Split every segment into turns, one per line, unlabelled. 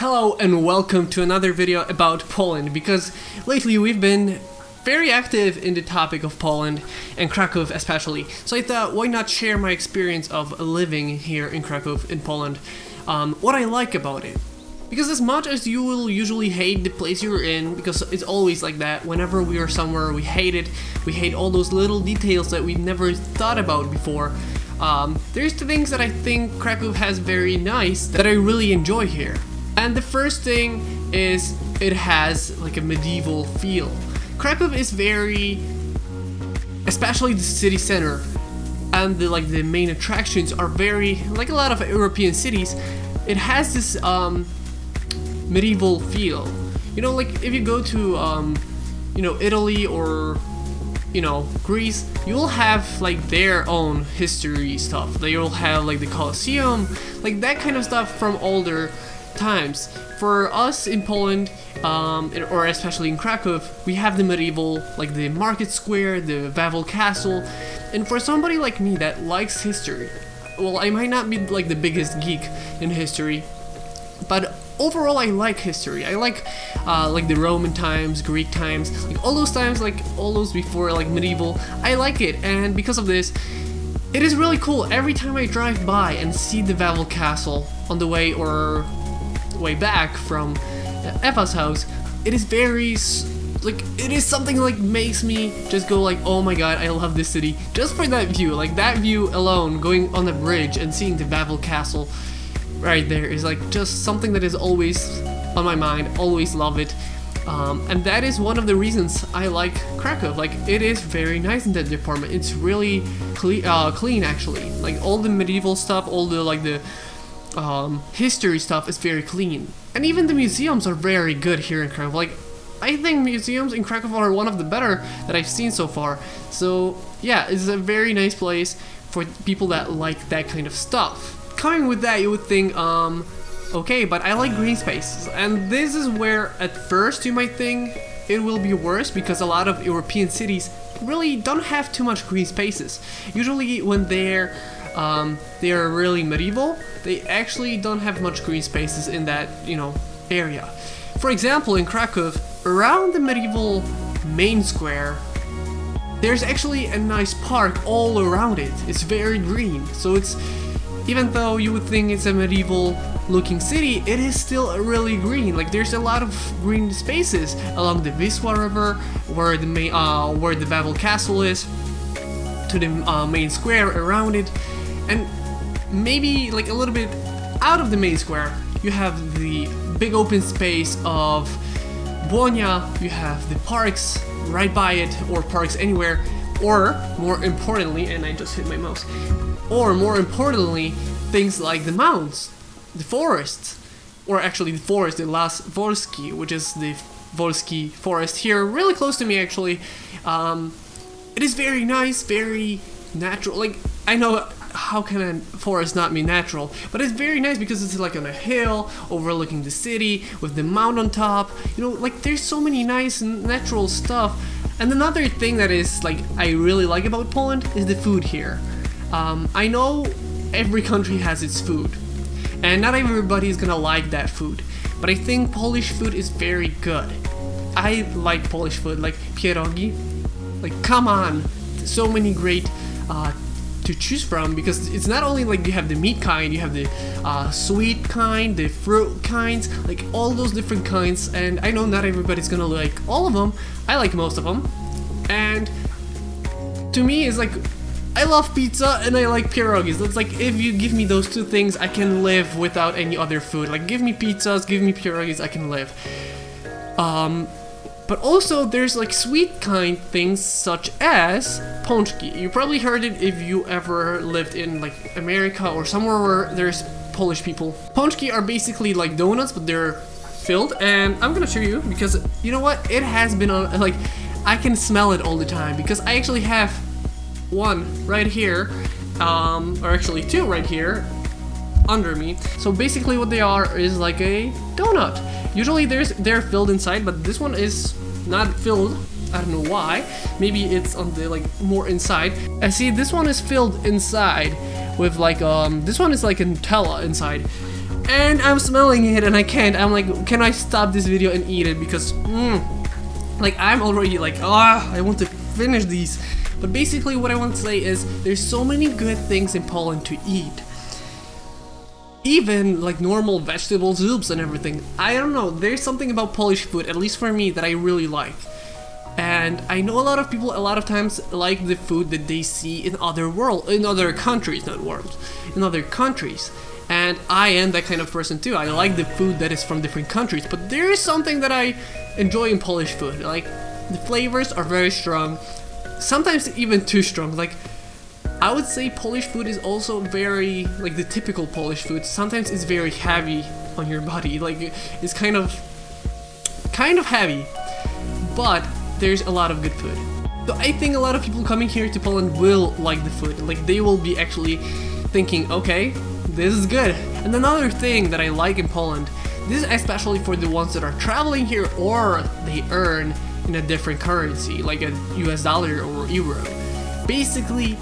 Hello and welcome to another video about Poland, because lately we've been very active in the topic of Poland and Kraków especially. So I thought, why not share my experience of living here in Kraków in Poland, what I like about it. Because as much as you will usually hate the place you're in, because it's always like that, whenever we are somewhere we hate it, we hate all those little details that we never thought about before. There's the things that I think Kraków has very nice that I really enjoy here. And the first thing is it has like a medieval feel. Kraków is very, especially the city center, and the main attractions are very, like a lot of European cities, it has this medieval feel. You know, like if you go to Italy or Greece, you'll have like their own history stuff. They will have like the Colosseum, like that kind of stuff from older times. For us in Poland, or especially in Kraków, we have the medieval, like the market square, the Wawel Castle. And for somebody like me that likes history, well, I might not be like the biggest geek in history, but overall I like history. I like the Roman times, Greek times, like all those times, like all those before like medieval. I like it, and because of this, it is really cool. Every time I drive by and see the Wawel Castle on the way back from Eva's house, it is very it is something like makes me just go like, oh my god, I love this city just for that view. Like that view alone, going on the bridge and seeing the Wawel Castle right there is like just something that is always on my mind. Always love it, and that is one of the reasons I like Kraków. Like it is very nice in that department. It's really clean actually. Like all the medieval stuff, all the history stuff is very clean, and even the museums are very good here in Kraków. Like I think museums in Kraków are one of the better that I've seen so far. So yeah, it's a very nice place for people that like that kind of stuff. Coming with that, you would think, okay, but I like green spaces, and this is where at first you might think it will be worse, because a lot of European cities really don't have too much green spaces. Usually when they are really medieval, they actually don't have much green spaces in that, area. For example, in Kraków, around the medieval main square, there's actually a nice park all around it. It's very green, so it's, even though you would think it's a medieval looking city, it is still really green. Like there's a lot of green spaces along the Wisła River, where the Wawel Castle is, to the main square around it, and maybe like a little bit out of the main square, you have the big open space of Błonia, you have the parks right by it, or parks anywhere, or more importantly, and I just hit my mouse, or more importantly, things like the mountains, the forests, or actually the forest, the Las Wolski, which is the Wolski forest here, really close to me actually. It is very nice, very natural. Like, I know, how can a forest not be natural? But it's very nice because it's like on a hill overlooking the city with the mountain on top. Like there's so many nice natural stuff. And another thing that is like I really like about Poland is the food here. I know every country has its food, and not everybody is gonna like that food, but I think Polish food is very good. I like Polish food, like pierogi. Like come on, so many great to choose from, because it's not only like you have the meat kind, you have the sweet kind, the fruit kinds, like all those different kinds, and I know not everybody's gonna like all of them. I like most of them, and to me it's like I love pizza and I like pierogies. It's like if you give me those two things, I can live without any other food. Like give me pizzas, give me pierogies, I can live. But also there's like sweet kind things such as pączki. You probably heard it if you ever lived in like America or somewhere where there's Polish people. Pączki are basically like donuts, but they're filled, and I'm gonna show you because you know what? It has been on, like I can smell it all the time, because I actually have one right here, or actually two right here under me. So basically what they are is like a donut. Usually they're filled inside, but this one is not filled. I don't know why. Maybe it's on the like more inside. I see this one is filled inside with like this one is like a Nutella inside. and I'm smelling it and I can't. I'm like, can I stop this video and eat it? Because like I'm already like, I want to finish these. But basically what I want to say is there's so many good things in Poland to eat. Even like normal vegetable soups and everything. I don't know, there's something about Polish food, at least for me, that I really like. And I know a lot of people a lot of times like the food that they see in other countries, in other countries. And I am that kind of person too. I like the food that is from different countries, but there is something that I enjoy in Polish food. Like, the flavors are very strong, sometimes even too strong. Like, I would say Polish food is also very, like the typical Polish food, sometimes it's very heavy on your body. Like, it's kind of heavy, but there's a lot of good food. So I think a lot of people coming here to Poland will like the food. Like, they will be actually thinking, okay, this is good. And another thing that I like in Poland, this is especially for the ones that are traveling here or they earn in a different currency, like a US dollar or euro. Basically,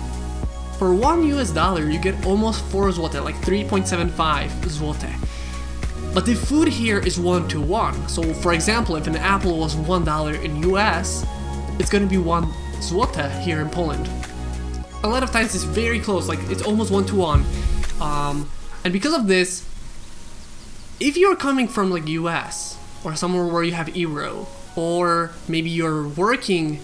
for $1 US, you get almost 4 zlote, like 3.75 zlote. But the food here is 1-to-1. So for example, if an apple was $1 in US, it's gonna be 1 zlote here in Poland. A lot of times it's very close, like it's almost 1-to-1. And because of this, if you're coming from like US or somewhere where you have euro, or maybe you're working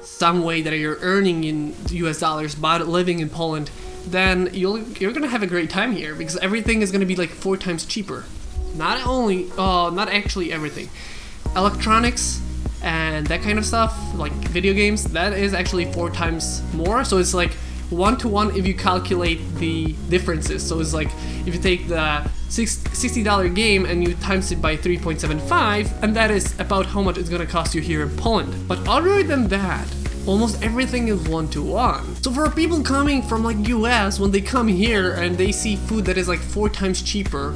some way that you're earning in US dollars but living in Poland, then you're gonna have a great time here because everything is gonna be like 4 times cheaper. Not actually everything. Electronics and that kind of stuff, like video games, that is actually 4 times more. So it's like 1-to-1 if you calculate the differences. So it's like if you take the $60 game and you times it by 3.75, and that is about how much it's gonna cost you here in Poland. But other than that, almost everything is 1-to-1. So for people coming from like US, when they come here and they see food that is like 4 times cheaper,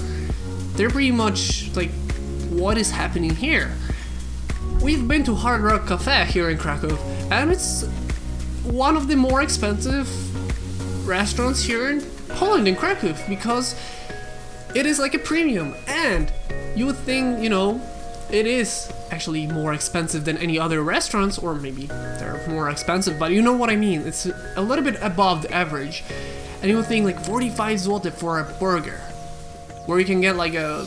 they're pretty much like, what is happening here? We've been to Hard Rock Cafe here in Krakow, and it's one of the more expensive restaurants here in Poland, in Krakow, because it is like a premium, and you would think, you know, it is actually more expensive than any other restaurants, or maybe they're more expensive, but you know what I mean, it's a little bit above the average. And you would think like 45 zloty for a burger, where you can get like a,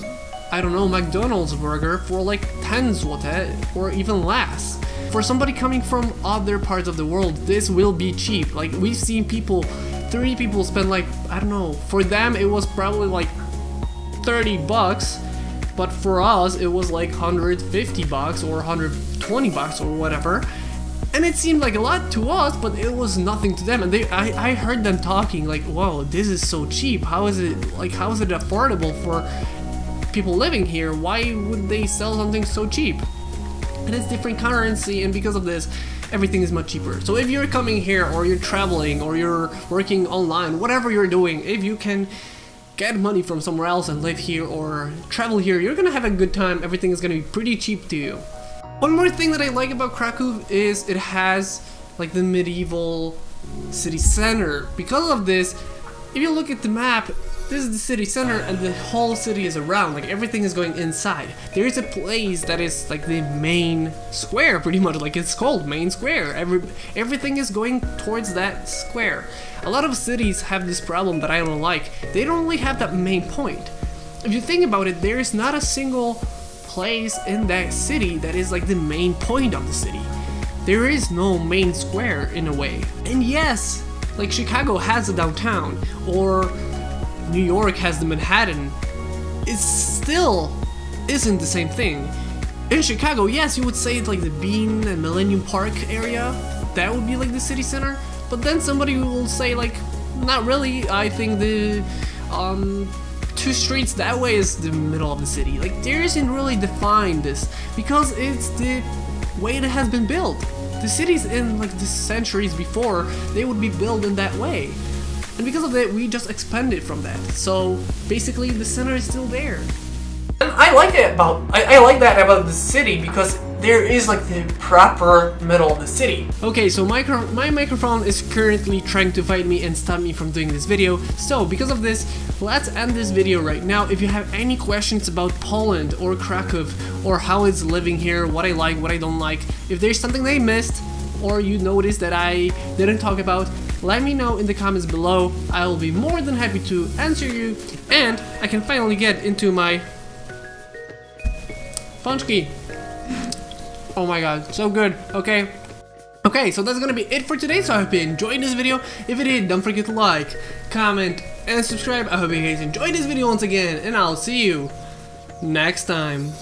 I don't know, McDonald's burger for like 10 zloty or even less. For somebody coming from other parts of the world, this will be cheap. Like, we've seen people, 3 people spend like, I don't know, for them it was probably like 30 bucks, but for us it was like 150 bucks or 120 bucks or whatever. And it seemed like a lot to us, but it was nothing to them. And I heard them talking like, wow, this is so cheap. How is it affordable for people living here? Why would they sell something so cheap? And it's different currency, and because of this, everything is much cheaper. So if you're coming here, or you're traveling, or you're working online, whatever you're doing, if you can get money from somewhere else and live here or travel here, you're gonna have a good time. Everything is gonna be pretty cheap to you. One more thing that I like about Krakow is it has like the medieval city center. Because of this, if you look at the map, this is the city center and the whole city is around, like everything is going inside. There is a place that is like the main square, pretty much, like it's called main square. Everything is going towards that square. A lot of cities have this problem that I don't like. They don't really have that main point. If you think about it, there is not a single place in that city that is like the main point of the city. There is no main square in a way. And yes, like Chicago has a downtown, or New York has the Manhattan, it still isn't the same thing. In Chicago, yes, you would say it's like the Bean and Millennium Park area, that would be like the city center, but then somebody will say like, not really, I think the 2 streets that way is the middle of the city. Like, there isn't really defined this, because it's the way it has been built. The cities in like the centuries before, they would be built in that way. And because of that, we just expanded from that. So basically, the center is still there. And I like that about the city, because
there is like the proper middle of the city.
Okay, so my microphone is currently trying to fight me and stop me from doing this video. So because of this, let's end this video right now. If you have any questions about Poland or Krakow or how it's living here, what I like, what I don't like, if there's something they missed or you noticed that I didn't talk about, let me know in the comments below. I will be more than happy to answer you, and I can finally get into my Punchki. Oh my god, so good. Okay, so that's gonna be it for today. So I hope you enjoyed this video. If you did, don't forget to like, comment, and subscribe. I hope you guys enjoyed this video once again, and I'll see you next time.